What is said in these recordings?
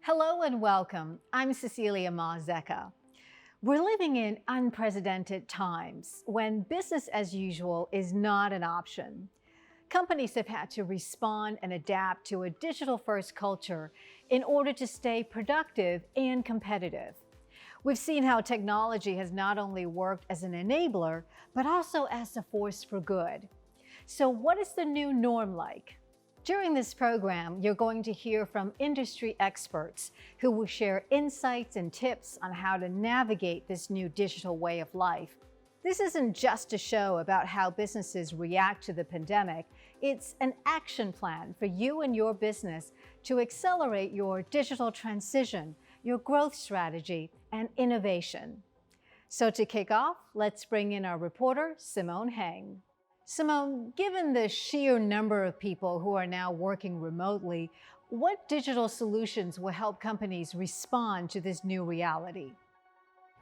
Hello and welcome. I'm Cecilia Mazeka. We're living in unprecedented times when business as usual is not an option. Companies have had to respond and adapt to a digital-first culture in order to stay productive and competitive. We've seen how technology has not only worked as an enabler, but also as a force for good. So what is the new norm like? During this program, you're going to hear from industry experts who will share insights and tips on how to navigate this new digital way of life. This isn't just a show about how businesses react to the pandemic. It's an action plan for you and your business to accelerate your digital transition, your growth strategy, and innovation. So to kick off, let's bring in our reporter, Simone Heng. Simone, given the sheer number of people who are now working remotely, what digital solutions will help companies respond to this new reality?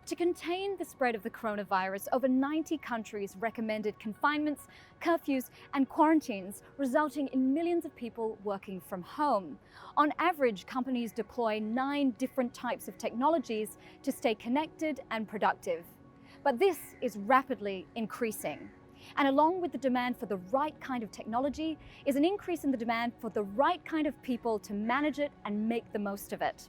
To contain the spread of the coronavirus, over 90 countries recommended confinements, curfews, and quarantines, resulting in millions of people working from home. On average, companies deploy 9 different types of technologies to stay connected and productive. But this is rapidly increasing. And along with the demand for the right kind of technology is an increase in the demand for the right kind of people to manage it and make the most of it.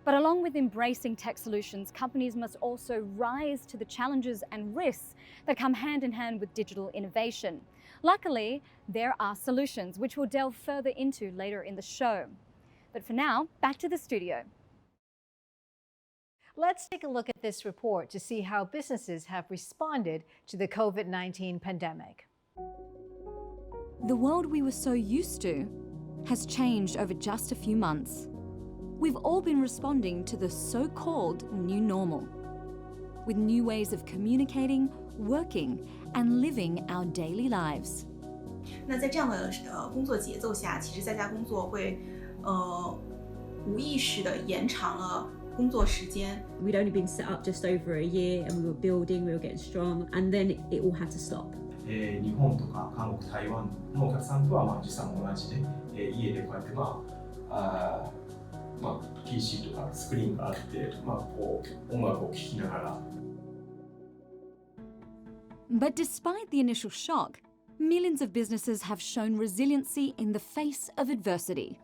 But along with embracing tech solutions, companies must also rise to the challenges and risks that come hand in hand with digital innovation. Luckily, there are solutions which we'll delve further into later in the show. But for now, back to the studio. Let's take a look at this report to see how businesses have responded to the COVID-19 pandemic. The world we were so used to has changed over just a few months. We've all been responding to the so-called new normal, with new ways of communicating, working, and living our daily lives. 那在这样的工作节奏下，其实在家工作会无意识地延长了工作时间。 We'd only been set up just over a year and we were building, we were getting strong, and then it all had to stop. 日本とか韓国、台湾のお客さんとは時差も同じで、家でこうやってPC とかスクリーンがあって、こう音楽を聴きながら。But despite the initial shock, millions of businesses have shown resiliency in the face of adversity.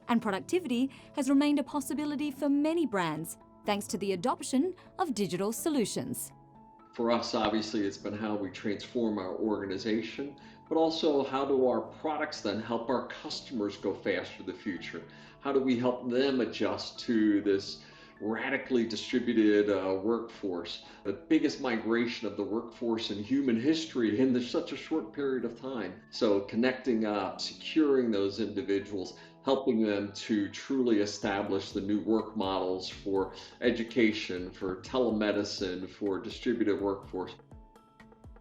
And productivity has remained a possibility for many brands, thanks to the adoption of digital solutions. For us, obviously, it's been how we transform our organization, but also how do our products then help our customers go faster in the future? How do we help them adjust to this radically distributed workforce, the biggest migration of the workforce in human history in such a short period of time? So connecting up, securing those individuals, helping them to truly establish the new work models for education, for telemedicine, for distributed workforce.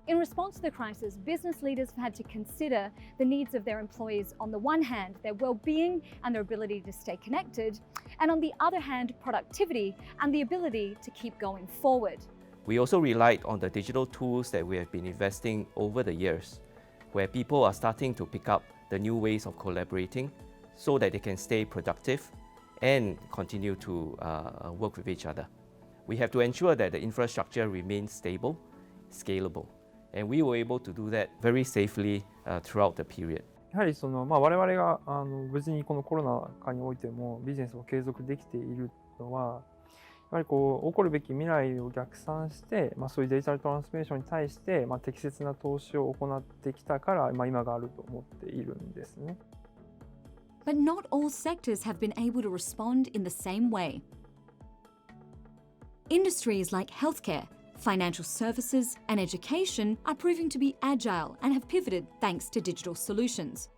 In response to the crisis, business leaders have had to consider the needs of their employees on the one hand, their well-being and their ability to stay connected, and on the other hand, productivity and the ability to keep going forward. We also relied on the digital tools that we have been investing over the years, where people are starting to pick up the new ways of collaborating so that they can stay productive and continue to work with each other. We have to ensure that the infrastructure remains stable, scalable, and we were able to do that very safely throughout the period. やはり我々が無事にこのコロナ禍においてもビジネスを継続できているのは、やはり起こるべき未来を逆算して、そういうデジタルトランスフォーメーションに対して、適切な投資を行ってきたから、今があると思っているんですね。But not all sectors have been able to respond in the same way. Industries like healthcare, financial services, and education are proving to be agile and have pivoted thanks to digital solutions.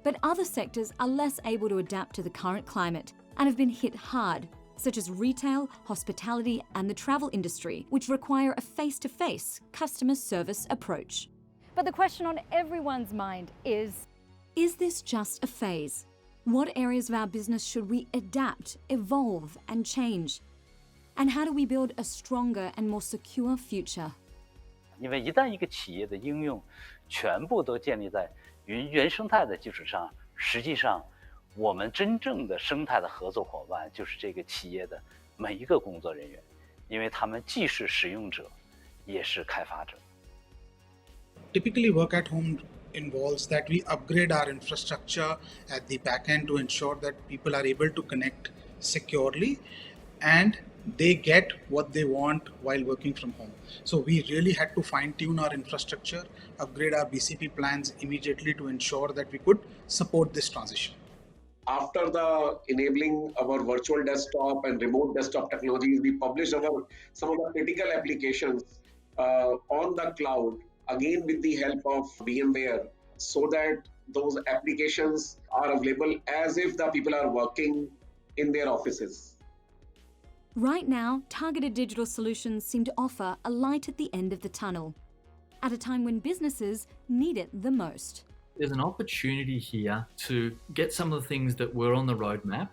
But other sectors are less able to adapt to the current climate and have been hit hard, such as retail, hospitality, and the travel industry, which require a face-to-face customer service approach. But the question on everyone's mind is this just a phase? What areas of our business should we adapt, evolve, and change? And how do we build a stronger and more secure future? 因为一旦一个企业的应用全部都建立在云原生态的基础上，实际上我们真正的生态的合作伙伴就是这个企业的每一个工作人员，因为他们既是使用者，也是开发者。Typically, work at home involves that we upgrade our infrastructure at the back end to ensure that people are able to connect securely and they get what they want while working from home. So we really had to fine-tune our infrastructure, upgrade our BCP plans immediately to ensure that we could support this transition. After the enabling our virtual desktop and remote desktop technologies, we published some of the critical applications on the cloud, again with the help of VMware, so that those applications are available as if the people are working in their offices. Right now, targeted digital solutions seem to offer a light at the end of the tunnel, at a time when businesses need it the most. There's an opportunity here to get some of the things that were on the roadmap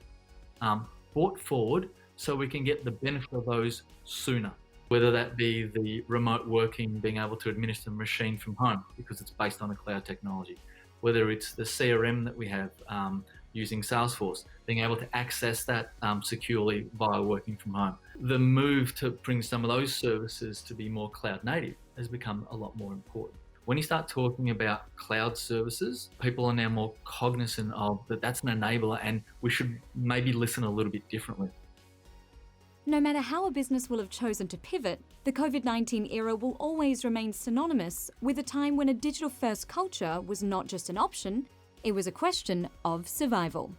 brought forward so we can get the benefit of those sooner. Whether that be the remote working, being able to administer the machine from home because it's based on a cloud technology, whether it's the CRM that we have using Salesforce, being able to access that securely via working from home. The move to bring some of those services to be more cloud native has become a lot more important. When you start talking about cloud services, people are now more cognizant of that that's an enabler and we should maybe listen a little bit differently. No matter how a business will have chosen to pivot, the COVID-19 era will always remain synonymous with a time when a digital-first culture was not just an option, it was a question of survival.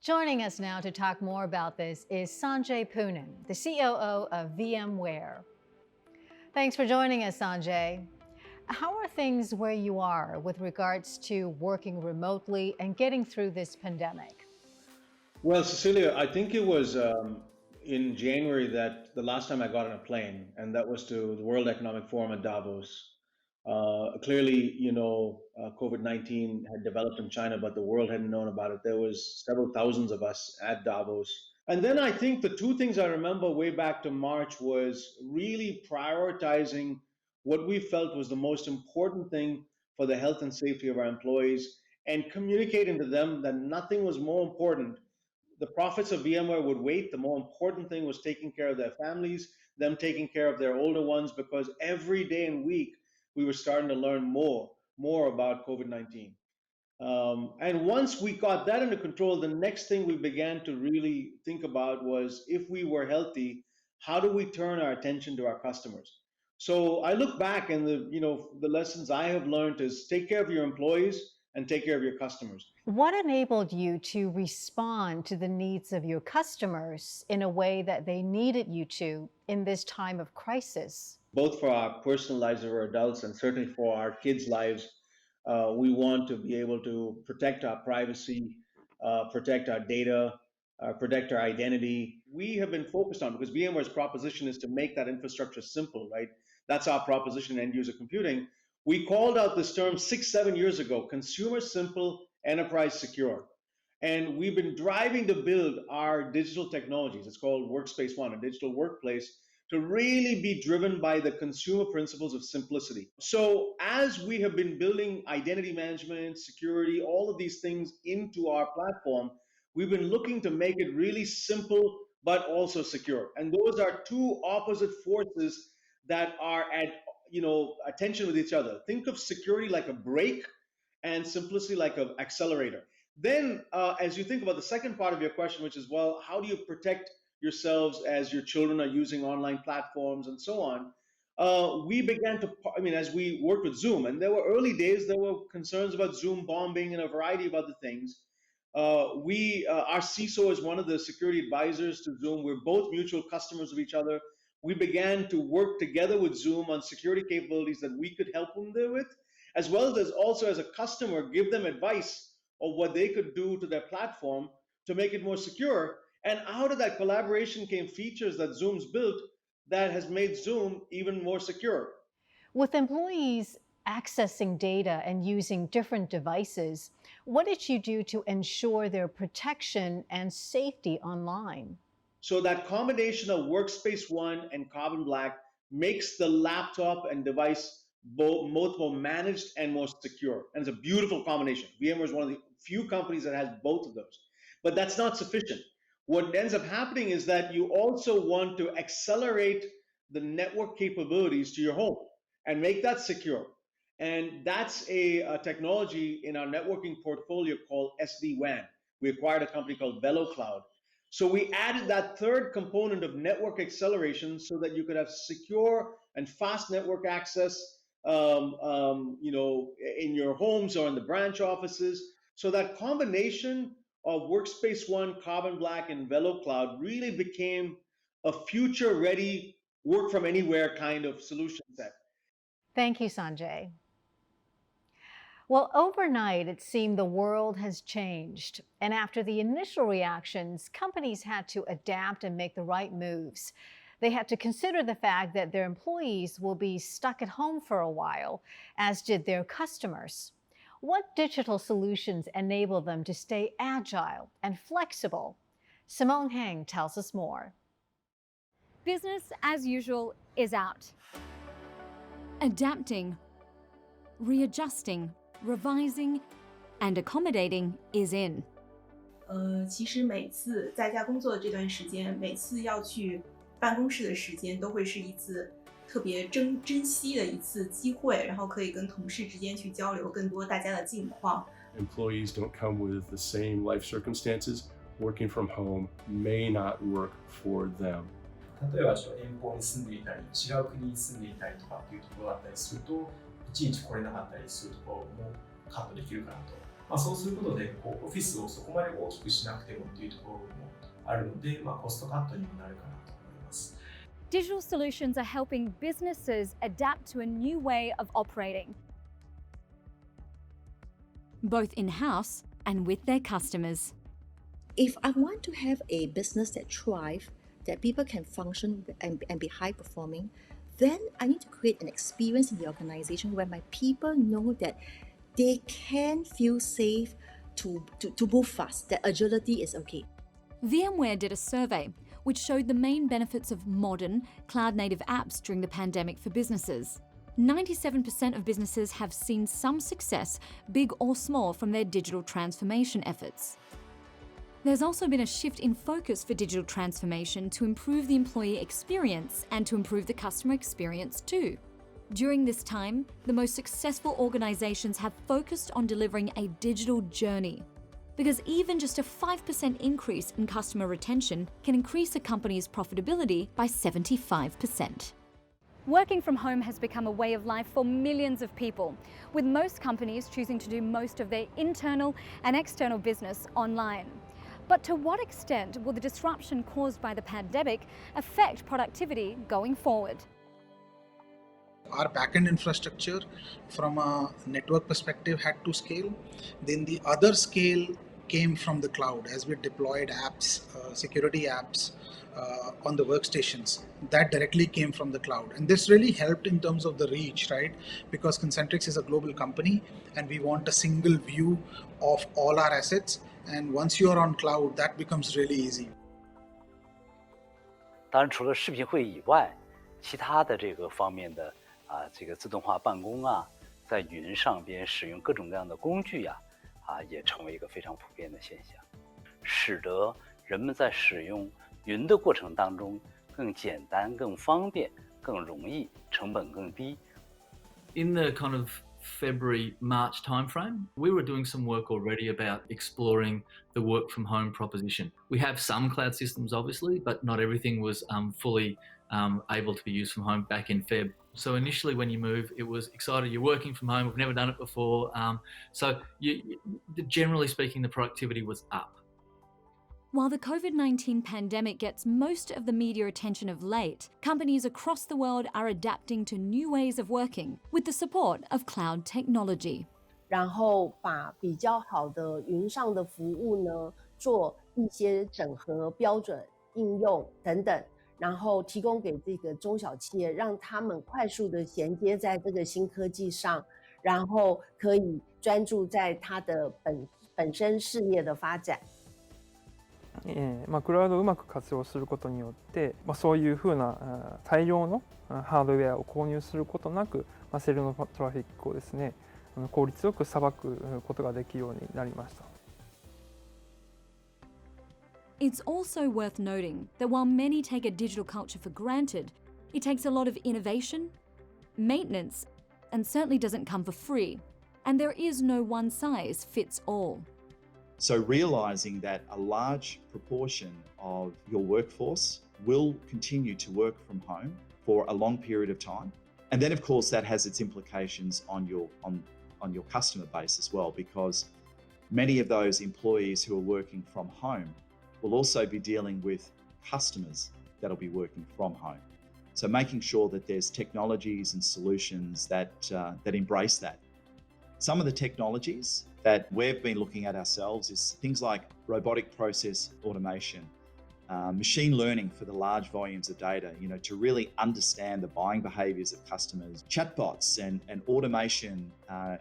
Joining us now to talk more about this is Sanjay Poonen, the COO of VMware. Thanks for joining us, Sanjay. How are things where you are with regards to working remotely and getting through this pandemic? Well, Cecilia, I think it was in January that the last time I got on a plane, and that was to the World Economic Forum at Davos. Clearly, COVID-19 had developed in China, but the world hadn't known about it. There was several thousands of us at Davos. And then I think the two things I remember way back to March was really prioritizing what we felt was the most important thing for the health and safety of our employees and communicating to them that nothing was more important. The profits of VMware would wait. The more important thing was taking care of their families, them taking care of their older ones, because every day and week we were starting to learn more about COVID-19. And once we got that under control, the next thing we began to really think about was, if we were healthy, how do we turn our attention to our customers? So I look back and the lessons I have learned is take care of your employees and take care of your customers. What enabled you to respond to the needs of your customers in a way that they needed you to in this time of crisis? Both for our personal lives of our adults and certainly for our kids' lives, we want to be able to protect our privacy, protect our data, protect our identity. We have been focused on, because VMware's proposition is to make that infrastructure simple, right? That's our proposition in end-user computing. We called out this term 6-7 years ago, consumer simple, enterprise secure. And we've been driving to build our digital technologies. It's called Workspace ONE, a digital workplace, to really be driven by the consumer principles of simplicity. So as we have been building identity management, security, all of these things into our platform, we've been looking to make it really simple, but also secure. And those are two opposite forces that are at attention with each other. Think of security like a brake and simplicity like an accelerator. Then as you think about the second part of your question, which is, well, how do you protect yourselves as your children are using online platforms and so on? We began to, as we worked with Zoom, and there were early days, there were concerns about Zoom bombing and a variety of other things. Our CISO is one of the security advisors to Zoom. We're both mutual customers of each other. We began to work together with Zoom on security capabilities that we could help them there with, as well as also as a customer, give them advice of what they could do to their platform to make it more secure. And out of that collaboration came features that Zoom's built that has made Zoom even more secure. With employees accessing data and using different devices, what did you do to ensure their protection and safety online? So that combination of Workspace ONE and Carbon Black makes the laptop and device both more managed and more secure. And it's a beautiful combination. VMware is one of the few companies that has both of those. But that's not sufficient. What ends up happening is that you also want to accelerate the network capabilities to your home and make that secure. And that's a technology in our networking portfolio called SD-WAN. We acquired a company called VeloCloud. So we added that third component of network acceleration so that you could have secure and fast network access, in your homes or in the branch offices. So that combination of Workspace ONE, Carbon Black, and VeloCloud really became a future-ready work from anywhere kind of solution set. Thank you, Sanjay. Well, overnight, it seemed the world has changed. And after the initial reactions, companies had to adapt and make the right moves. They had to consider the fact that their employees will be stuck at home for a while, as did their customers. What digital solutions enable them to stay agile and flexible? Simone Heng tells us more. Business as usual is out. Adapting, readjusting, revising, and accommodating is in. 其实每次在家工作的这段时间，每次要去办公室的时间，都会是一次特别珍惜的一次机会，然后可以跟同事之间去交流更多大家的近况。Employees don't come with the same life circumstances. Working from home may not work for them. 例えば遠方に住んでいたり、違う国に住んでいたりとかっていうところだったりすると、いちいち来れなかったりするところもカットできるかなと。そうすることでオフィスをそこまで大きくしなくてもっていうところもあるので、コストカットにもなるかなと思います。Digital solutions are helping businesses adapt to a new way of operating, both in-house and with their customers. If I want to have a business that thrives, that people can function and be high performing, then I need to create an experience in the organization where my people know that they can feel safe to move fast, that agility is okay. VMware did a survey which showed the main benefits of modern, cloud-native apps during the pandemic for businesses. 97% of businesses have seen some success, big or small, from their digital transformation efforts. There's also been a shift in focus for digital transformation to improve the employee experience and to improve the customer experience too. During this time, the most successful organizations have focused on delivering a digital journey, because even just a 5% increase in customer retention can increase a company's profitability by 75%. Working from home has become a way of life for millions of people, with most companies choosing to do most of their internal and external business online. But to what extent will the disruption caused by the pandemic affect productivity going forward? Our backend infrastructure from a network perspective had to scale. Then the other scale came from the cloud as we deployed apps, security apps on the workstations. That directly came from the cloud. And this really helped in terms of the reach, right? Because Concentrix is a global company and we want a single view of all our assets. And once you are on cloud, that becomes really easy. 当然，除了视频会议以外，其他的这个方面的这个自动化办公在云上边使用各种各样的工具也成为一个非常普遍的现象，使得人们在使用云的过程当中更简单、更方便、更容易，成本更低。In the kind of February, March timeframe, we were doing some work already about exploring the work from home proposition. We have some cloud systems, obviously, but not everything was fully able to be used from home back in Feb. So initially when you move, it was excited, you're working from home, we've never done it before. Generally speaking, the productivity was up. While the COVID-19 pandemic gets most of the media attention of late, companies across the world are adapting to new ways of working with the support of cloud technology. 然后把比较好的云上的服务呢，做一些整合标准、应用等等，然后提供给这个中小企业，让他们快速的衔接在这个新科技上，然后可以专注在它的本身事业的发展。クラウドをうまく活用することによって、そういうふうな大量のハードウェアを購入することなく、セルのトラフィックをですね、効率よくさばくことができるようになりました。It's also worth noting that while many take a digital culture for granted, it takes a lot of innovation, maintenance, and certainly doesn't come for free. And there is no one size fits all. So realizing that a large proportion of your workforce will continue to work from home for a long period of time. And then of course that has its implications on your customer base as well, because many of those employees who are working from home will also be dealing with customers that'll be working from home. So making sure that there's technologies and solutions that embrace that. Some of the technologies that we've been looking at ourselves is things like robotic process automation, machine learning for the large volumes of data, to really understand the buying behaviors of customers, chatbots and automation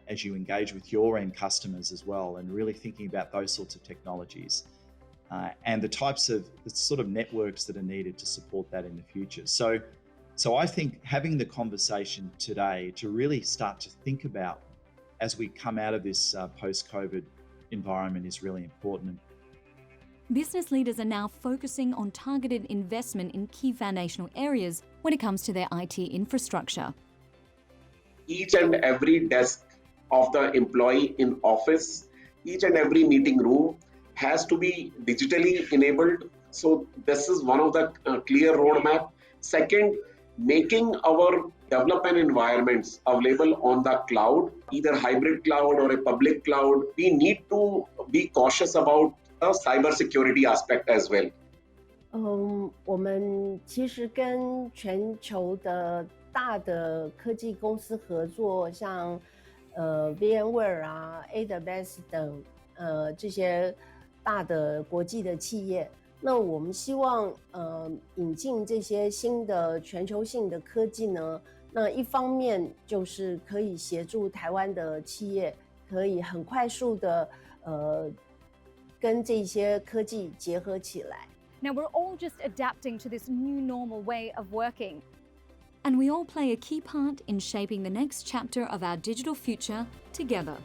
as you engage with your end customers as well, and really thinking about those sorts of technologies. And the sort of networks that are needed to support that in the future. So I think having the conversation today to really start to think about as we come out of this post-COVID environment is really important. Business leaders are now focusing on targeted investment in key foundational areas when it comes to their IT infrastructure. Each and every desk of the employee in office, each and every meeting room has to be digitally enabled. So this is one of the clear roadmap. Second, making our development environments available on the cloud, either hybrid cloud or a public cloud. We need to be cautious about the cybersecurity aspect as well. 我们其实跟全球的大的科技公司合作，像VMware 啊、AWS 等这些大的国际的企业。那我们希望引进这些新的全球性的科技呢，那一方面就是可以协助台湾的企业可以很快速的跟这些科技结合起来。Now we're all just adapting to this new normal way of working. And we all play a key part in shaping the next chapter of our digital future together.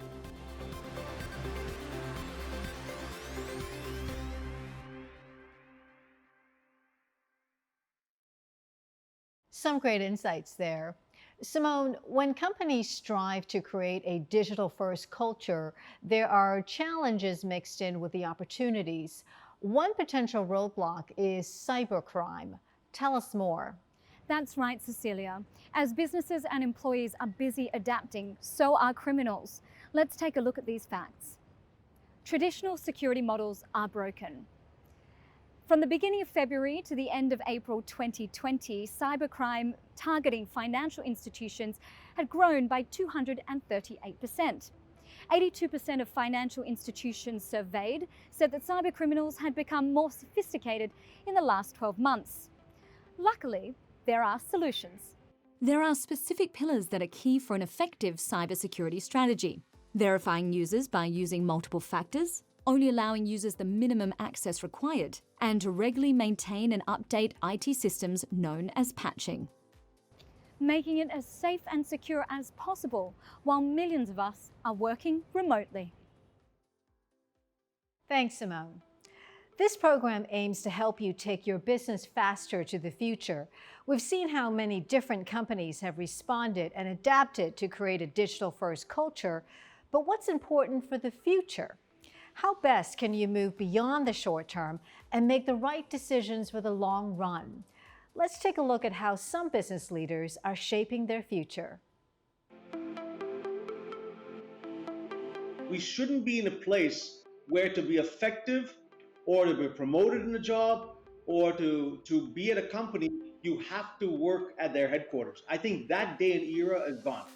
Some great insights there. Simone, when companies strive to create a digital-first culture, there are challenges mixed in with the opportunities. One potential roadblock is cybercrime. Tell us more. That's right, Cecilia. As businesses and employees are busy adapting, so are criminals. Let's take a look at these facts. Traditional security models are broken. From the beginning of February to the end of April 2020, cybercrime targeting financial institutions had grown by 238%. 82% of financial institutions surveyed said that cybercriminals had become more sophisticated in the last 12 months. Luckily, there are solutions. There are specific pillars that are key for an effective cybersecurity strategy. Verifying users by using multiple factors, only allowing users the minimum access required, and to regularly maintain and update IT systems known as patching. Making it as safe and secure as possible while millions of us are working remotely. Thanks, Simone. This program aims to help you take your business faster to the future. We've seen how many different companies have responded and adapted to create a digital-first culture, but what's important for the future? How best can you move beyond the short term and make the right decisions for the long run? Let's take a look at how some business leaders are shaping their future. We shouldn't be in a place where to be effective or to be promoted in a job or to be at a company, you have to work at their headquarters. I think that day and era is gone.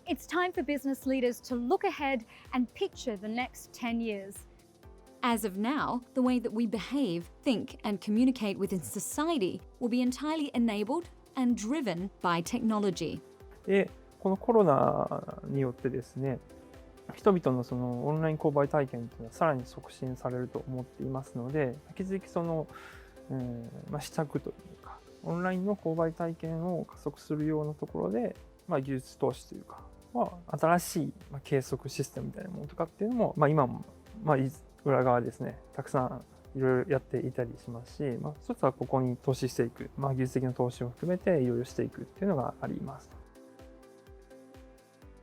It's time for business leaders to look ahead and picture the next 10 years. As of now, the way that we behave, think, and communicate within society will be entirely enabled and driven by technology. で、このコロナによってですね、人々のそのオンライン購買体験というのはさらに促進されると思っていますので、引き続きその、試着というか、オンラインの購買体験を加速するようなところで、技術投資というか、新しい計測システムみたいなものとかっていうのも、今も、裏側ですね、たくさんいろいろやっていたりしますし、一つはここに投資していく、技術的な投資を含めていろいろしていくっていうのがあります。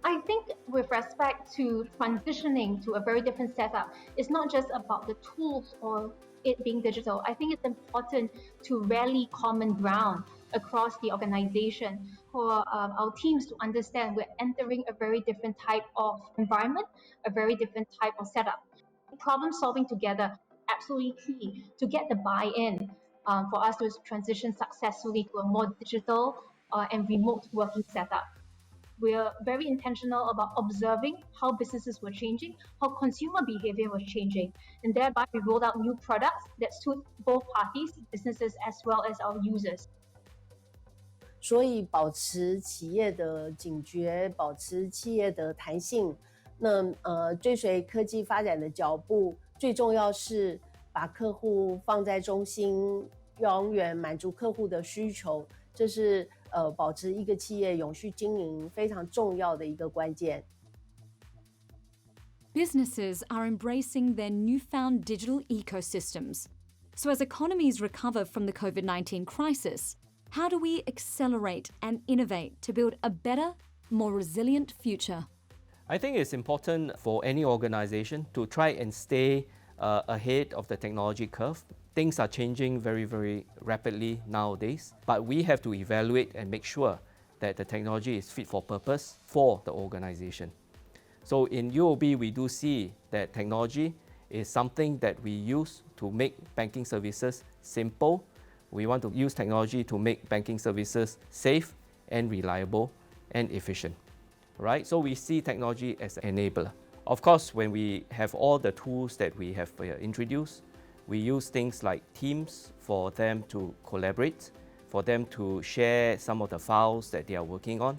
I think with respect to transitioning to a very different setup, it's not just about the tools or it being digital. I think it's important to rally common ground across the organization for our teams to understand we're entering a very different type of environment, a very different type of setup. Problem solving together, absolutely key to get the buy-in for us to transition successfully to a more digital and remote working setup. We're very intentional about observing how businesses were changing, how consumer behavior was changing, and thereby we rolled out new products that suit both parties, businesses as well as our users. 所以保持企业的警觉，保持企业的弹性，那追随科技发展的脚步，最重要是把客户放在中心，永远满足客户的需求，这是保持一个企业永续经营非常重要的一个关键。Businesses are embracing their newfound digital ecosystems. So as economies recover from the COVID-19 crisis, how do we accelerate and innovate to build a better, more resilient future? I think it's important for any organization to try and stay ahead of the technology curve. Things are changing very, very rapidly nowadays, but we have to evaluate and make sure that the technology is fit for purpose for the organization. So in UOB, we do see that technology is something that we use to make banking services simple. We want to use technology to make banking services safe and reliable and efficient, right? So we see technology as an enabler. Of course, when we have all the tools that we have introduced, we use things like Teams for them to collaborate, for them to share some of the files that they are working on,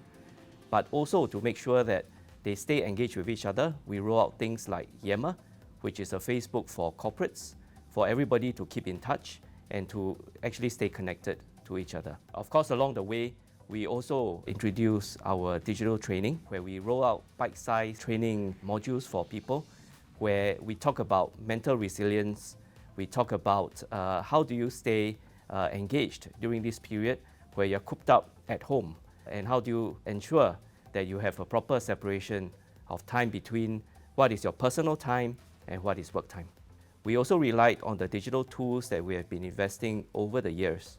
but also to make sure that they stay engaged with each other. We roll out things like Yammer, which is a Facebook for corporates, for everybody to keep in touch and to actually stay connected to each other. Of course, along the way, we also introduce our digital training, where we roll out bite-sized training modules for people, where we talk about mental resilience, we talk about how do you stay engaged during this period where you're cooped up at home, and how do you ensure that you have a proper separation of time between what is your personal time and what is work time. We also relied on the digital tools that we have been investing over the years,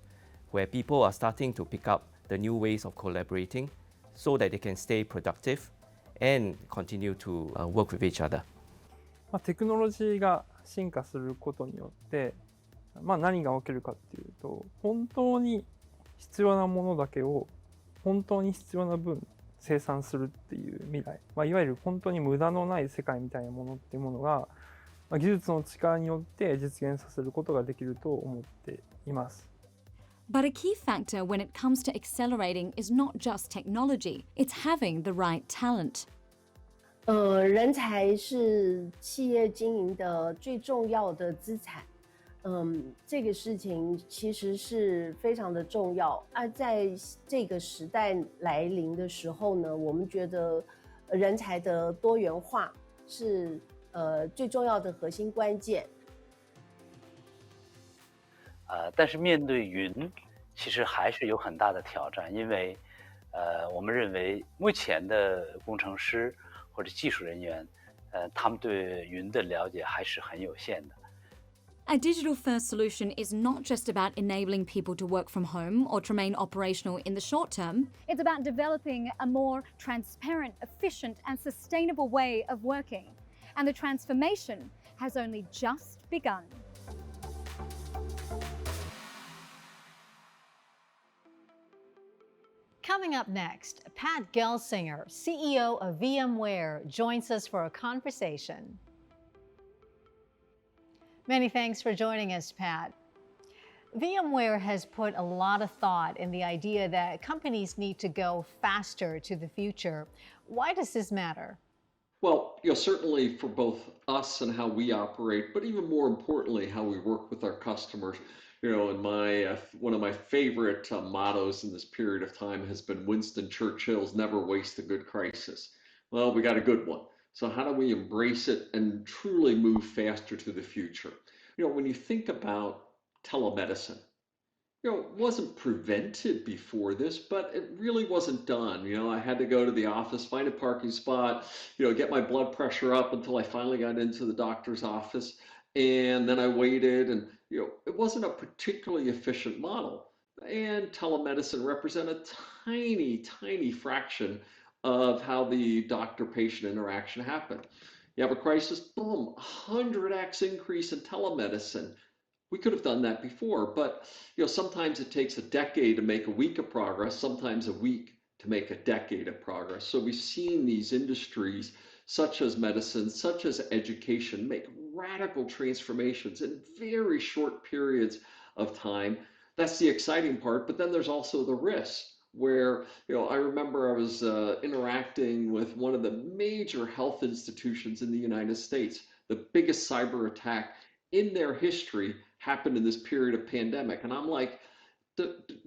where people are starting to pick up the new ways of collaborating so that they can stay productive and continue to work with each other. テクノロジーが進化することによって、何が起きるかっていうと、本当に必要なものだけを本当に必要な分生産するっていう未来、いわゆる本当に無駄のない世界みたいなものっていうものが、技術の力によって実現させることができると思っています。But a key factor when it comes to accelerating is not just technology, it's having the right talent. 人才是企业经营的最重要的资产。这个事情其实是非常的重要。在这个时代来临的时候呢，我们觉得人才的多元化是最重要的核心关键。但是面对云，其实还是有很大的挑战，因为我们认为目前的工程师或者技术人员，他们对云的了解还是很有限的。A digital-first solution is not just about enabling people to work from home or to remain operational in the short term. It's about developing a more transparent, efficient, and sustainable way of working. And the transformation has only just begun. Coming up next, Pat Gelsinger, CEO of VMware, joins us for a conversation. Many thanks for joining us, Pat. VMware has put a lot of thought in the idea that companies need to go faster to the future. Why does this matter? Well, certainly for both us and how we operate, but even more importantly, how we work with our customers. And my one of my favorite mottos in this period of time has been Winston Churchill's "Never waste a good crisis." Well, we got a good one. So how do we embrace it and truly move faster to the future? When you think about telemedicine, it wasn't prevented before this, but it really wasn't done. I had to go to the office, find a parking spot, get my blood pressure up until I finally got into the doctor's office. And then I waited, and, it wasn't a particularly efficient model. And telemedicine represent a tiny, tiny fraction of how the doctor-patient interaction happened. You have a crisis, boom, 100x increase in telemedicine. We could have done that before, but sometimes it takes a decade to make a week of progress, sometimes a week to make a decade of progress. So we've seen these industries such as medicine, such as education, make radical transformations in very short periods of time. That's the exciting part, but then there's also the risk where, I remember I was interacting with one of the major health institutions in the United States, the biggest cyber attack in their history happened in this period of pandemic. And I'm like,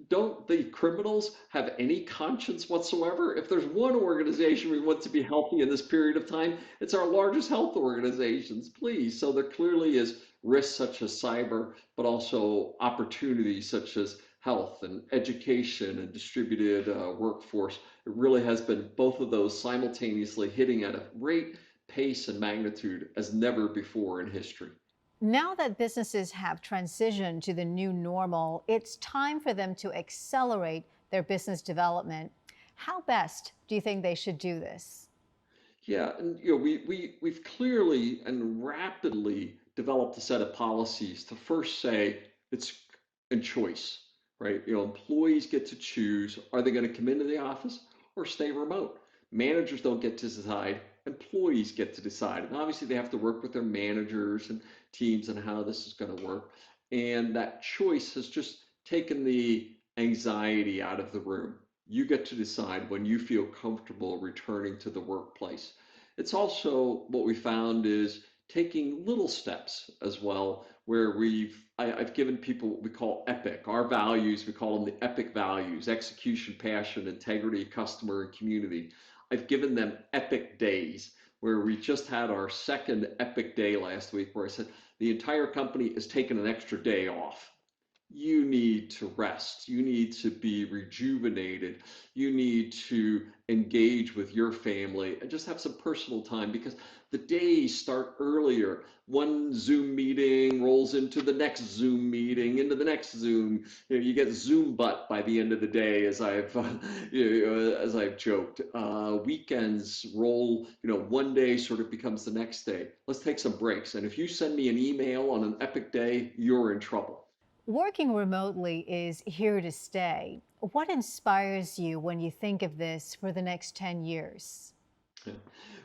don't the criminals have any conscience whatsoever? If there's one organization we want to be healthy in this period of time, it's our largest health organizations, please. So there clearly is risks such as cyber, but also opportunities such as health and education and distributed workforce. It really has been both of those simultaneously hitting at a rate, pace, and magnitude as never before in history. Now that businesses have transitioned to the new normal, it's time for them to accelerate their business development. How best do you think they should do this? Yeah, and we've clearly and rapidly developed a set of policies to first say it's in choice, right? Employees get to choose, are they going to come into the office or stay remote? Managers don't get to decide, employees get to decide. And obviously they have to work with their managers and teams and how this is going to work. And that choice has just taken the anxiety out of the room. You get to decide when you feel comfortable returning to the workplace. It's also what we found is taking little steps as well, where I've given people what we call EPIC. Our values, we call them the EPIC values: execution, passion, integrity, customer, and community. I've given them EPIC days, where we just had our second EPIC day last week, where I said the entire company is taking an extra day off. You need to rest. You need to be rejuvenated. You need to engage with your family and just have some personal time, because the days start earlier. One Zoom meeting rolls into the next Zoom meeting, into the next Zoom. You get Zoom butt by the end of the day, as I've joked. Weekends roll. One day sort of becomes the next day. Let's take some breaks. And if you send me an email on an epic day, you're in trouble. Working remotely is here to stay. What inspires you when you think of this for the next 10 years? Yeah.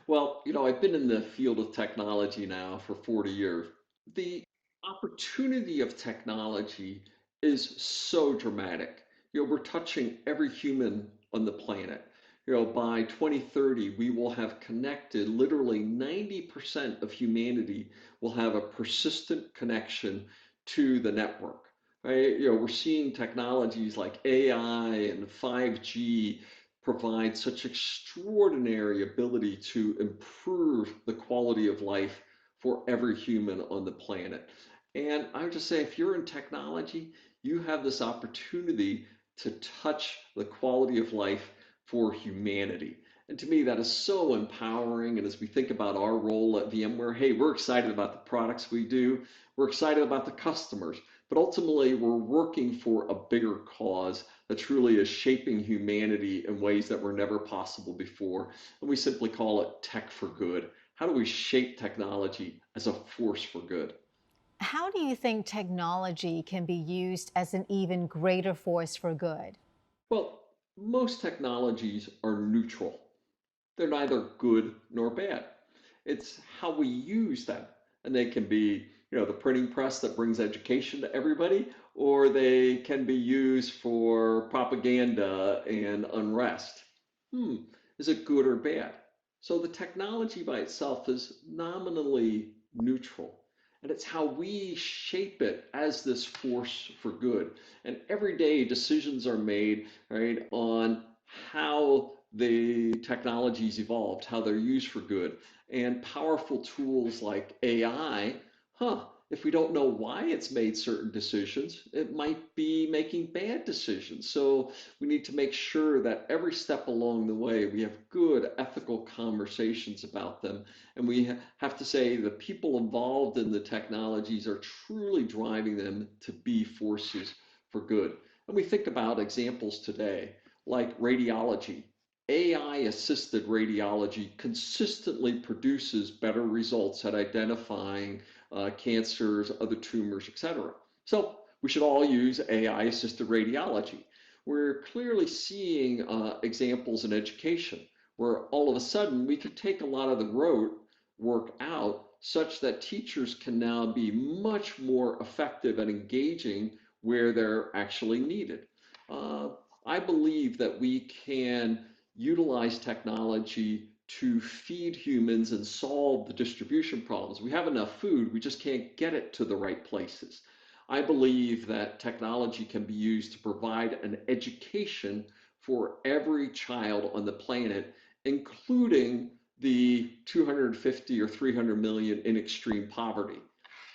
Well, I've been in the field of technology now for 40 years. The opportunity of technology is so dramatic. We're touching every human on the planet. By 2030, we will have connected literally 90% of humanity will have a persistent connection to the network. Right? We're seeing technologies like AI and 5G provide such extraordinary ability to improve the quality of life for every human on the planet. And I would just say, if you're in technology, you have this opportunity to touch the quality of life for humanity. And to me, that is so empowering. And as we think about our role at VMware, hey, we're excited about the products we do. We're excited about the customers. But ultimately, we're working for a bigger cause that truly is shaping humanity in ways that were never possible before. And we simply call it tech for good. How do we shape technology as a force for good? How do you think technology can be used as an even greater force for good? Well, most technologies are neutral. They're neither good nor bad. It's how we use them. And they can be, the printing press that brings education to everybody, or they can be used for propaganda and unrest. Is it good or bad? So the technology by itself is nominally neutral, and it's how we shape it as this force for good. And every day decisions are made, right, on how the technology's evolved, how they're used for good. And powerful tools like AI, if we don't know why it's made certain decisions, it might be making bad decisions. So we need to make sure that every step along the way we have good ethical conversations about them. And we have to say the people involved in the technologies are truly driving them to be forces for good. And we think about examples today like radiology. AI assisted radiology consistently produces better results at identifying cancers, other tumors, etc. So we should all use AI assisted radiology. We're clearly seeing examples in education where all of a sudden we could take a lot of the rote work out such that teachers can now be much more effective at engaging where they're actually needed. I believe that we can utilize technology to feed humans and solve the distribution problems. We have enough food, we just can't get it to the right places. I believe that technology can be used to provide an education for every child on the planet, including the 250 or 300 million in extreme poverty.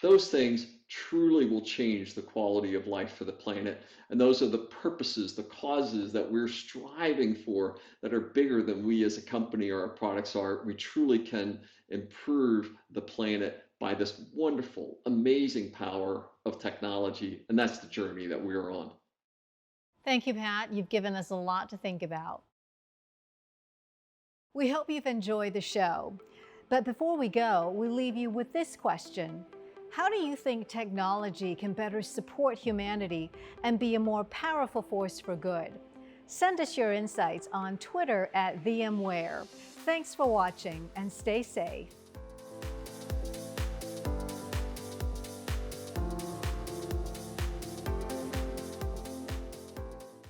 Those things truly will change the quality of life for the planet. And those are the purposes, the causes that we're striving for that are bigger than we as a company or our products are. We truly can improve the planet by this wonderful, amazing power of technology. And that's the journey that we're on. Thank you, Pat. You've given us a lot to think about. We hope you've enjoyed the show. But before we go, we leave you with this question. How do you think technology can better support humanity and be a more powerful force for good? Send us your insights on Twitter at VMware. Thanks for watching and stay safe.